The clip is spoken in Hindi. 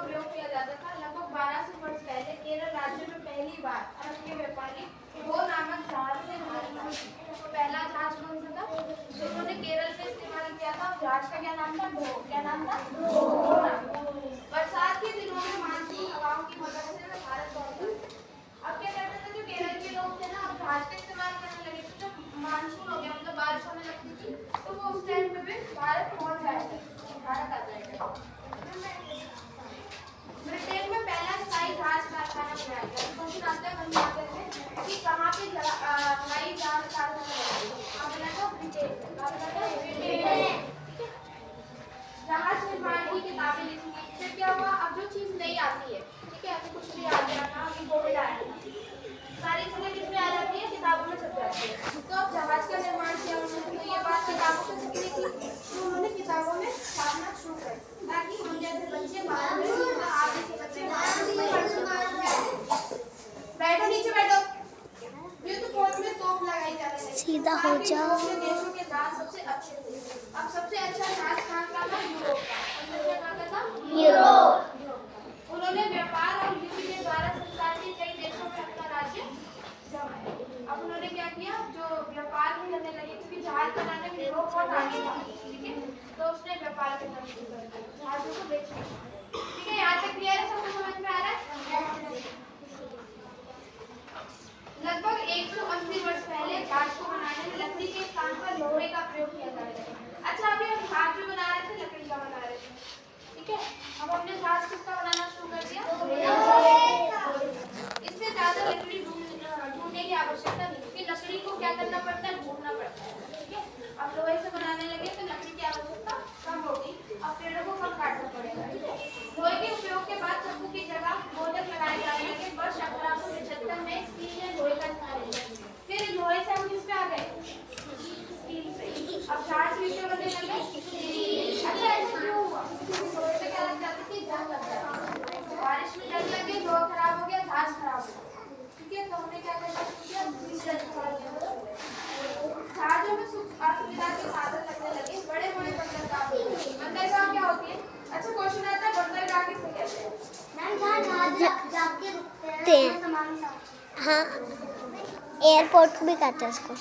प्रयोग किया जाता था। लगभग 1200 वर्ष पहले केरल राज्य में पहली बार अरब के व्यापारी गो नामक जहाज से भारत आए। तो पहला जहाज कौन सा था जो उन्होंने केरल में इस्तेमाल किया था? जहाज का क्या नाम था? गो। क्या नाम था? गो नाम। बरसात के दिनों में मानसून हवाओं की मदद से वे भारत पहुंचा। अब क्या करते थे जो केरल के लोग थे ना, अब जहाज का इस्तेमाल करने लगे। तो जब मानसून हो गया मतलब बारिश होने लगती थी तो वो उस टाइम पे भी भारत पहुंच जाएगा, भारत आ जाएगा। ब्रिटेन में पहला स्थायी जहाज कारखाना बनाया गया। क्वेश्चन आता है वही आते हैं कि कहाँ पे हवाई जहाज कारखाना बनाया? आप बताओ ब्रिटेन। आप बताओ ब्रिटेन। जहाज निर्माण की किताबें लिखी गई। फिर क्या हुआ? अब जो चीज नहीं आती है, ठीक है, अभी कुछ भी आ गया ना, अभी कोविड आया था, सारी चीजें किसमें आ जाती है? किताबों में छप जाती है। तो अब जहाज का निर्माण किया उन्होंने, तो ये बात किताबों में छपी थी, तो उन्होंने किताबों में छापना शुरू कर दिया ताकि हम जैसे बच्चे बाद में आगे के बच्चे बैठो, नीचे बैठो। ये तो फोन में तोप लगाई जा रही है। सीधा हो जाओ। देशों के जहाज सबसे अच्छे थे। अब सबसे अच्छा जहाज कहाँ का था? यूरोप का। कहाँ का था? यूरोप। उन्होंने व्यापार और युद्ध के द्वारा संसार के कई देशों में अपना राज्य जमाया। अब उन्होंने क्या किया? जो व्यापार भी करने लगे, क्योंकि जहाज बनाने में यूरोप बहुत आगे था, ठीक है, तो उसने व्यापार करना शुरू कर दिया, जहाजों को बेचना। ठीक है, यहाँ तक क्लियर है? सबको समझ में आ रहा है? लगभग 180 वर्ष पहले जहाज को बनाने में लकड़ी के स्थान पर लोहे का प्रयोग किया जाता है। अच्छा, अभी हम जहाज जो बना रहे थे लकड़ी का बना रहे थे, ठीक है, अब हमने जहाज किसका बनाना शुरू कर दिया? इससे ज्यादा लकड़ी ढूंढने की आवश्यकता नहीं, क्योंकि लकड़ी को क्या करना पड़ता है? ढूंढना पड़ता है, ठीक है। अब लोहे से बनाने लगे तो लकड़ी की आवश्यकता कम होगी, अब पेड़ों को कम काटना पड़ेगा, ठीक है। लोहे के उपयोग के बाद चाकू की जगह मोदक लगाए जाने लगे। वर्ष 1875 में स्टील ने लोहे का स्थान लिया। फिर लोहे से हम किस पे आ गए? स्टील पे। अब जहाज भी क्यों बनने लगे? अच्छा, ऐसा क्यों हुआ? क्योंकि लोहे से क्या लग जाती थी? जंग लग जाती थी। बारिश में जंग लगी, लोहा खराब हो गया, जहाज खराब हो गया, ठीक है, तो हमने क्या करना शुरू किया? जहाजों में असुविधा के साधन लगने लगे। बड़े बड़े बंदरगाह। बंदरगाह क्या होती है? अच्छा, क्वेश्चन आता है बंदरगाह किसे कहते हैं? हाँ, एयरपोर्ट भी कहते हैं इसको।